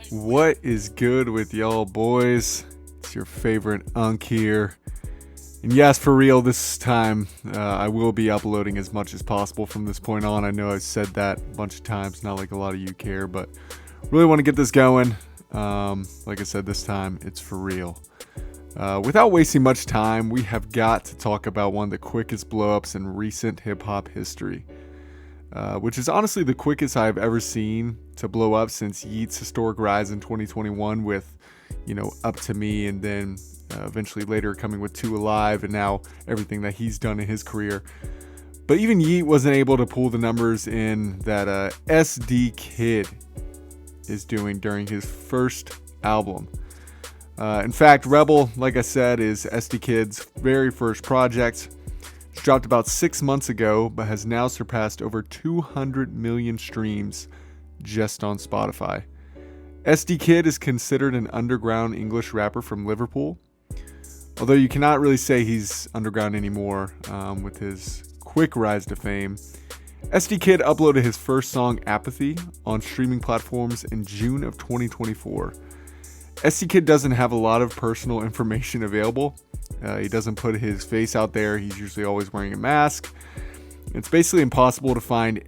What is good with y'all, boys? It's your favorite Unk here. And yes, for real, this time I will be uploading as much as possible from this point on. I know I've said that a bunch of times, not like a lot of you care, but really want to get this going. Like I said, this time it's for real. Without wasting much time, we have got to talk about one of the quickest blow-ups in recent hip-hop history. Which is honestly the quickest I've ever seen to blow up since Yeat's historic rise in 2021 with, Up to Me, and then eventually later coming with 2 Alive, and now everything that he's done in his career. But even Yeat wasn't able to pull the numbers in that Esdeekid is doing during his first album. In fact, Rebel, like I said, is Esdeekid's very first project. Dropped about 6 months ago, but has now surpassed over 200 million streams just on Spotify. Esdeekid is considered an underground English rapper from Liverpool, although you cannot really say he's underground anymore with his quick rise to fame. Esdeekid uploaded his first song, Apathy, on streaming platforms in June of 2024. Esdeekid doesn't have a lot of personal information available. He doesn't put his face out there. He's usually always wearing a mask. It's basically impossible to find,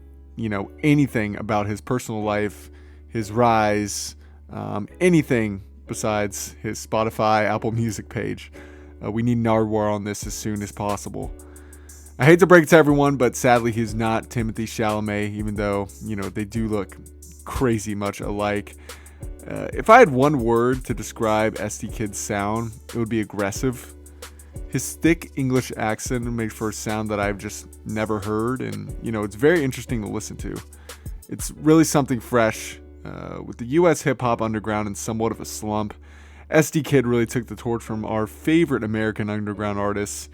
anything about his personal life, his rise, anything besides his Spotify, Apple Music page. We need Nardwuar on this as soon as possible. I hate to break it to everyone, but sadly he's not Timothée Chalamet, even though, they do look crazy much alike. If I had one word to describe Esdeekid's sound, it would be aggressive. His thick English accent makes for a sound that I've just never heard, and it's very interesting to listen to. It's really something fresh. With the US hip-hop underground in somewhat of a slump, Esdeekid really took the torch from our favorite American underground artists,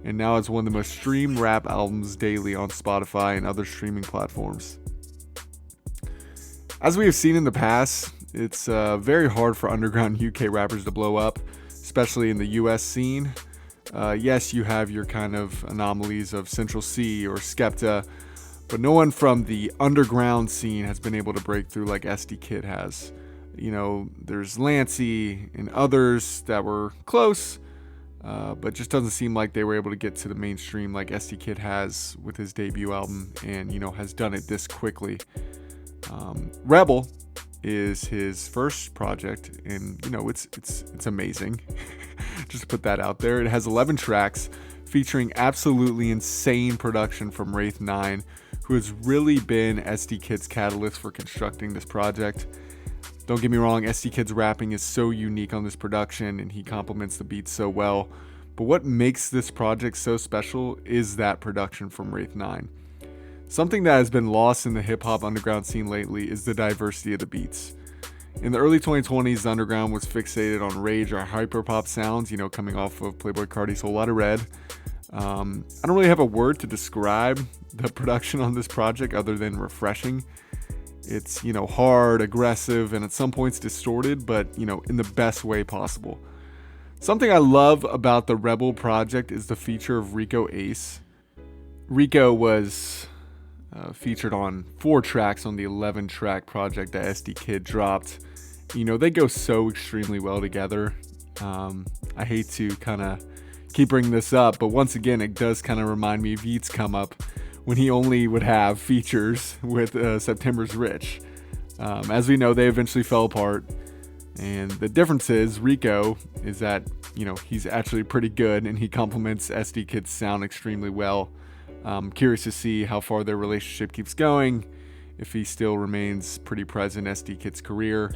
and now it's one of the most streamed rap albums daily on Spotify and other streaming platforms. As we have seen in the past, it's very hard for underground UK rappers to blow up, especially in the US scene. Yes, you have your kind of anomalies of Central C or Skepta, but no one from the underground scene has been able to break through like Esdeekid has. There's Lancey and others that were close, but just doesn't seem like they were able to get to the mainstream like Esdeekid has with his debut album, and has done it this quickly. Rebel is his first project, and it's amazing. Just to put that out there, it has 11 tracks featuring absolutely insane production from Wraith 9, who has really been Esdeekid's catalyst for constructing this project. Don't get me wrong, Esdeekid's rapping is so unique on this production, and he complements the beats so well. But what makes this project so special is that production from Wraith 9. Something that has been lost in the hip-hop underground scene lately is the diversity of the beats. In the early 2020s, the underground was fixated on rage or hyperpop sounds, coming off of Playboi Carti's Whole Lotta Red. I don't really have a word to describe the production on this project other than refreshing. It's, hard, aggressive, and at some points distorted, but, in the best way possible. Something I love about the Rebel project is the feature of Rico Ace. Rico was featured on 4 tracks on the 11-track project that Esdeekid dropped. They go so extremely well together. I hate to kind of keep bringing this up, but once again, it does kind of remind me of Yeat's come up when he only would have features with September's Rich. As we know, they eventually fell apart, and the difference is Rico is that, he's actually pretty good, and he complements Esdeekid's sound extremely well. I'm curious to see how far their relationship keeps going, if he still remains pretty present in Esdeekid's career.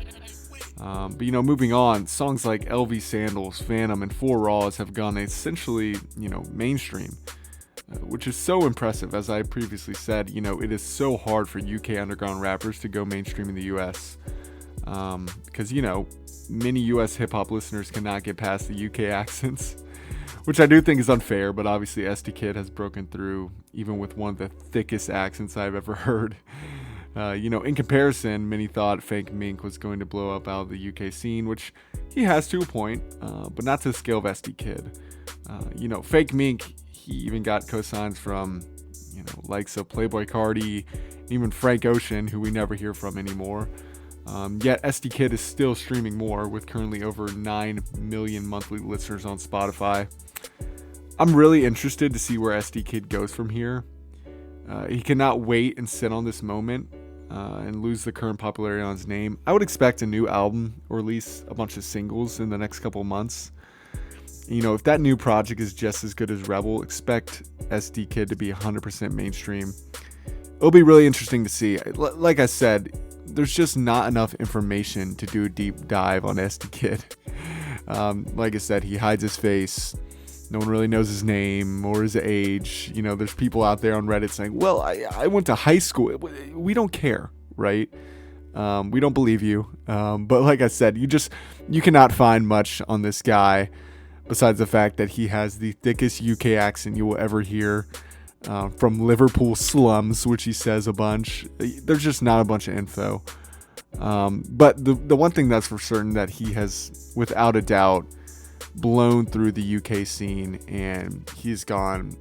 But moving on, songs like LV Sandals, Phantom, and 4 Raws have gone essentially, mainstream, which is so impressive. As I previously said, it is so hard for UK underground rappers to go mainstream in the US, because, many US hip-hop listeners cannot get past the UK accents, which I do think is unfair, but obviously Esdeekid has broken through even with one of the thickest accents I've ever heard. In comparison, many thought Fake Mink was going to blow up out of the UK scene, which he has to a point, but not to the scale of Esdeekid. Fake Mink, he even got cosigns from, likes of Playboi Carti, even Frank Ocean, who we never hear from anymore. Yet Esdeekid is still streaming more, with currently over 9 million monthly listeners on Spotify. I'm really interested to see where Esdeekid goes from here. He cannot wait and sit on this moment and lose the current popularity on his name. I would expect a new album or at least a bunch of singles in the next couple months. If that new project is just as good as Rebel, expect Esdeekid to be 100% mainstream. It'll be really interesting to see. Like I said, there's just not enough information to do a deep dive on Esdeekid. Like I said, he hides his face. No one really knows his name or his age. There's people out there on Reddit saying, well, I went to high school. We don't care, right? We don't believe you. But like I said, you cannot find much on this guy besides the fact that he has the thickest UK accent you will ever hear. From Liverpool slums, which he says a bunch. There's just not a bunch of info. But the one thing that's for certain that he has, without a doubt, blown through the UK scene, and he's gone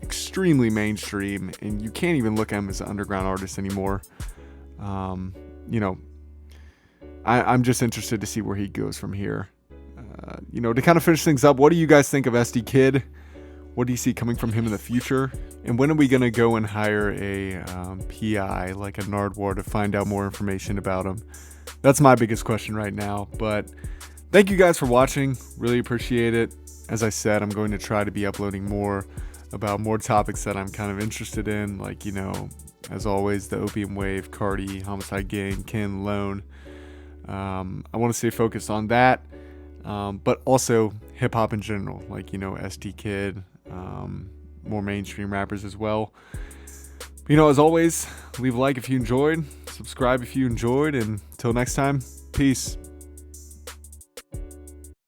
extremely mainstream, and you can't even look at him as an underground artist anymore. I'm just interested to see where he goes from here. To kind of finish things up, what do you guys think of Esdeekid? What do you see coming from him in the future? And when are we going to go and hire a PI like a Nardwuar to find out more information about him? That's my biggest question right now. But thank you guys for watching. Really appreciate it. As I said, I'm going to try to be uploading more about more topics that I'm kind of interested in. Like, as always, the Opium Wave, Cardi, Homicide Gang, Ken, Lone. I want to stay focused on that. But also hip hop in general, like, Esdeekid, more mainstream rappers as well. As always, leave a like if you enjoyed, subscribe if you enjoyed, and until next time, peace.